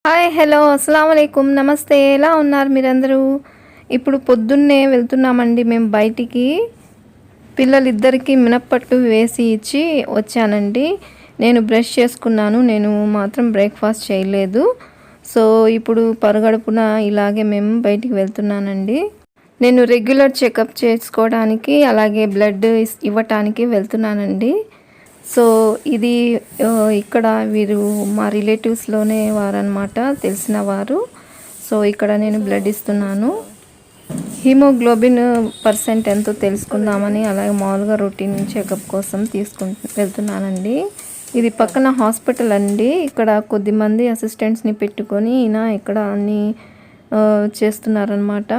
Hi hello అస్సలం వాలేకుమ్ నమస్తే. ఎలా ఉన్నారు మీరందరూ? ఇప్పుడు పొద్దున్నే వెళ్తున్నామండి మేము బయటికి. పిల్లలిద్దరికీ మినప్పట్టు వేసి ఇచ్చి వచ్చానండి. నేను బ్రష్ చేసుకున్నాను, నేను మాత్రం బ్రేక్ఫాస్ట్ చేయలేదు. సో ఇప్పుడు పరగడుపున ఇలాగే మేము బయటికి వెళ్తున్నానండి. నేను రెగ్యులర్ చెకప్ చేసుకోవడానికి అలాగే బ్లడ్ ఇవ్వటానికి వెళ్తున్నానండి. సో ఇది ఇక్కడ వీరు మా రిలేటివ్స్లోనే వారనమాట, తెలిసిన వారు. సో ఇక్కడ నేను బ్లడ్ ఇస్తున్నాను. హిమోగ్లోబిన్ పర్సెంట్ ఎంతో తెలుసుకుందామని అలాగే మామూలుగా రొటీన్ చెకప్ కోసం వెళ్తున్నానండి. ఇది పక్కన హాస్పిటల్ అండి. ఇక్కడ కొద్దిమంది అసిస్టెంట్స్ని పెట్టుకొని ఈయన ఇక్కడ అన్నీ చేస్తున్నారనమాట.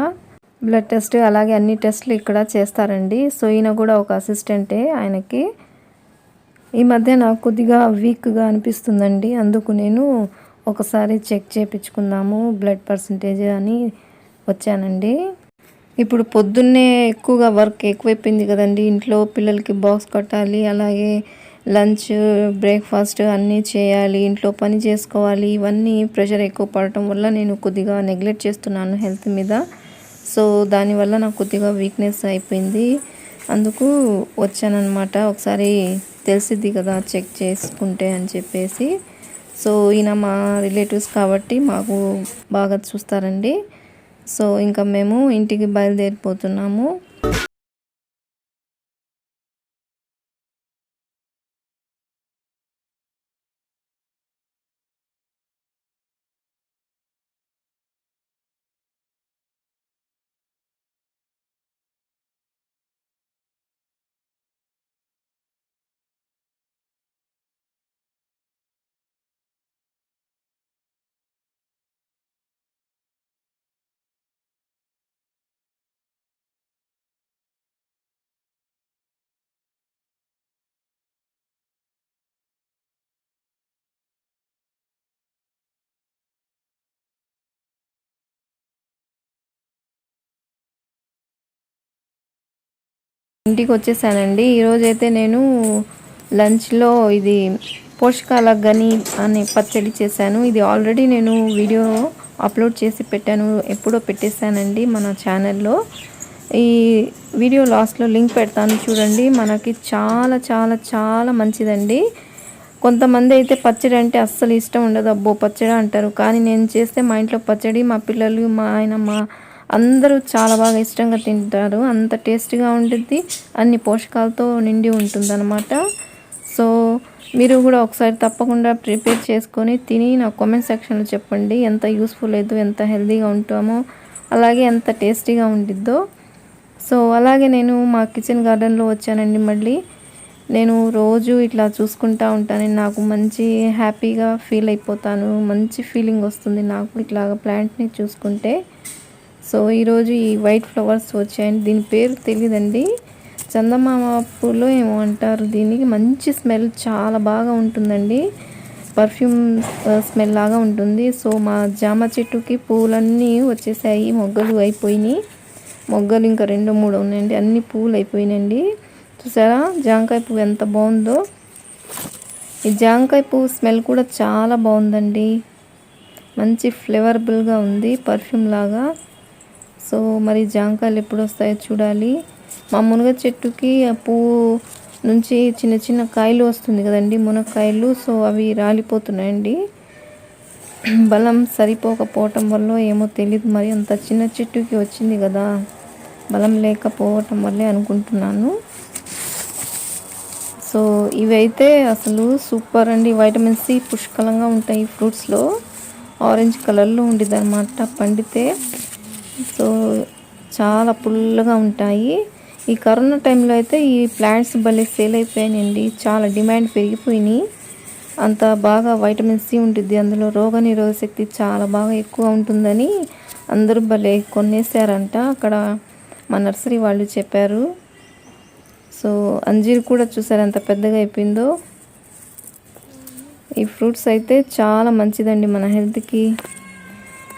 బ్లడ్ టెస్ట్ అలాగే అన్ని టెస్టులు ఇక్కడ చేస్తారండి. సో ఈయన కూడా ఒక అసిస్టెంటే ఆయనకి. ఈ మధ్య నాకు కొద్దిగా వీక్గా అనిపిస్తుందండి, అందుకు నేను ఒకసారి చెక్ చేయించుకుందాము బ్లడ్ పర్సంటేజ్ అని వచ్చానండి. ఇప్పుడు పొద్దున్నే ఎక్కువగా వర్క్ ఎక్కువైపోయింది కదండి. ఇంట్లో పిల్లలకి బాక్స్ కట్టాలి, అలాగే లంచ్ బ్రేక్ఫాస్ట్ అన్నీ చేయాలి, ఇంట్లో పని చేసుకోవాలి. ఇవన్నీ ప్రెషర్ ఎక్కువ పడటం వల్ల నేను కొద్దిగా నెగ్లెక్ట్ చేస్తున్నాను హెల్త్ మీద. సో దానివల్ల నాకు కొద్దిగా వీక్నెస్ అయిపోయింది, అందుకు వచ్చానన్నమాట. ఒకసారి తెలిసిద్ది కదా చెక్ చేసుకుంటే అని చెప్పేసి. సో ఈయన మా రిలేటివ్స్ కాబట్టి మాకు బాగా చూస్తారండి. సో ఇంకా మేము ఇంటికి బయలుదేరిపోతున్నాము. ఇంటికి వచ్చేసానండి. ఈరోజైతే నేను లంచ్లో ఇది పోషకాల గని అనే పచ్చడి చేశాను. ఇది ఆల్రెడీ నేను వీడియో అప్లోడ్ చేసి పెట్టాను, ఎప్పుడో పెట్టేశానండి మన ఛానల్లో. ఈ వీడియో లాస్ట్లో లింక్ పెడతాను చూడండి. మనకి చాలా చాలా చాలా మంచిదండి. కొంతమంది అయితే పచ్చడి అంటే అస్సలు ఇష్టం ఉండదు, అబ్బో పచ్చడి అంటారు. కానీ నేను చేస్తే మా ఇంట్లో పచ్చడి మా పిల్లలు, మా ఆయన, మా అందరూ చాలా బాగా ఇష్టంగా తింటారు. అంత టేస్ట్గా ఉంటుంది, అన్ని పోషకాలతో నిండి ఉంటుందన్నమాట. సో మీరు కూడా ఒకసారి తప్పకుండా ప్రిపేర్ చేసుకొని తిని నా కామెంట్ సెక్షన్లో చెప్పండి ఎంత యూస్ఫుల్ అయితే, ఎంత హెల్తీగా ఉంటామో, అలాగే ఎంత టేస్టీగా ఉండిద్దో. సో అలాగే నేను మా కిచెన్ గార్డెన్లో వచ్చానండి. మళ్ళీ నేను రోజు ఇట్లా చూసుకుంటూ ఉంటాను, నాకు మంచి హ్యాపీగా ఫీల్ అయిపోతాను, మంచి ఫీలింగ్ వస్తుంది నాకు ఇట్లాగ ప్లాంట్ని చూసుకుంటే. సో ఈరోజు ఈ వైట్ ఫ్లవర్స్ వచ్చాయండి. దీని పేరు తెలియదండి, చందమామ పూలు ఏమో అంటారు దీనికి. మంచి స్మెల్ చాలా బాగా ఉంటుందండి, పర్ఫ్యూమ్ స్మెల్ లాగా ఉంటుంది. సో మా జామ చెట్టుకి పూలన్నీ వచ్చేసాయి, మొగ్గలు అయిపోయినాయి. మొగ్గలు ఇంకా 2-3 ఉన్నాయండి, అన్ని పూలు అయిపోయినాయండి. చూసారా జాంకాయ పువ్వు ఎంత బాగుందో. ఈ జాంకాయ పువ్వు స్మెల్ కూడా చాలా బాగుందండి, మంచి ఫ్లేవరబుల్గా ఉంది, పర్ఫ్యూమ్ లాగా. సో మరి జాంకాయలు ఎప్పుడు వస్తాయో చూడాలి. మా మునగ చెట్టుకి ఆ పువ్వు నుంచి చిన్న చిన్న కాయలు వస్తుంది కదండి, మునక్కాయలు. సో అవి రాలిపోతున్నాయండి, బలం సరిపోకపోవటం వల్ల ఏమో తెలియదు, మరి అంత చిన్న చెట్టుకి వచ్చింది కదా, బలం లేకపోవటం వల్లే అనుకుంటున్నాను. సో ఇవైతే అసలు సూపర్ అండి, వైటమిన్ సి పుష్కలంగా ఉంటాయి ఫ్రూట్స్లో. ఆరెంజ్ కలర్లో ఉండిద్ది అనమాట పండితే. సో చాలా పుల్లగా ఉంటాయి. ఈ కరోనా టైంలో అయితే ఈ ప్లాంట్స్ భలే సేల్ అయిపోయాయండి, చాలా డిమాండ్ పెరిగిపోయినాయి. అంత బాగా వైటమిన్ సి ఉంటుంది అందులో, రోగనిరోధక శక్తి చాలా బాగా ఎక్కువ ఉంటుందని అందరూ భలే కొనేసారంట, అక్కడ మా నర్సరీ వాళ్ళు చెప్పారు. సో అంజీర్ కూడా చూసారు ఎంత పెద్దగా అయిపోయిందో. ఈ ఫ్రూట్స్ అయితే చాలా మంచిదండి మన హెల్త్కి.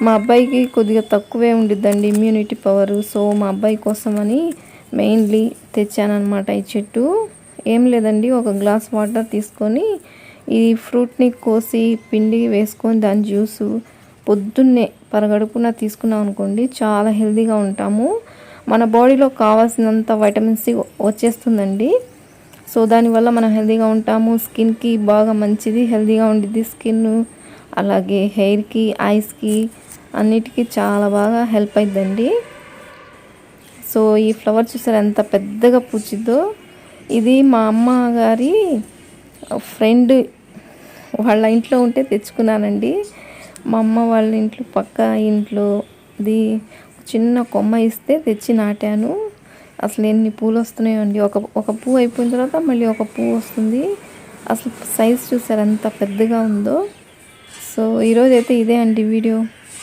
మా అబ్బాయికి కొద్దిగా తక్కువే ఉండిద్దండి ఇమ్యూనిటీ పవరు. సో మా అబ్బాయి కోసమని మెయిన్లీ తెచ్చానమాట ఈ చెట్టు. ఏం లేదండి, ఒక గ్లాస్ వాటర్ తీసుకొని ఈ ఫ్రూట్ని కోసి పిండి వేసుకొని దాని జ్యూసు పొద్దున్నే పరగడుపున తీసుకున్నాం అనుకోండి చాలా హెల్తీగా ఉంటాము. మన బాడీలో కావాల్సినంత వైటమిన్ సి వచ్చేస్తుందండి. సో దానివల్ల మనం హెల్తీగా ఉంటాము. స్కిన్కి బాగా మంచిది, హెల్తీగా ఉండిద్ది స్కిన్. అలాగే హెయిర్కి, ఐస్కి అన్నిటికీ చాలా బాగా హెల్ప్ అయిద్దండి. సో ఈ ఫ్లవర్ చూసారు ఎంత పెద్దగా పూచిద్దో. ఇది మా అమ్మ గారి ఫ్రెండ్ వాళ్ళ ఇంట్లో ఉంటే తెచ్చుకున్నానండి. మా అమ్మ వాళ్ళ ఇంట్లో పక్క ఇంట్లో ఇది చిన్న కొమ్మ ఇస్తే తెచ్చి నాటాను. అసలు ఎన్ని పూలు వస్తున్నాయో అండి. ఒక పువ్వు అయిపోయిన తర్వాత మళ్ళీ ఒక పువ్వు వస్తుంది. అసలు సైజ్ చూసారు ఎంత పెద్దగా ఉందో. సో ఈరోజు అయితే ఇదే అండి వీడియో.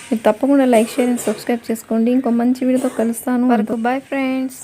మీరు తప్పకుండా లైక్, షేర్ అండ్ సబ్స్క్రైబ్ చేసుకోండి. ఇంకో మంచి వీడియోతో కలుస్తాను. వరకు బాయ్ ఫ్రెండ్స్.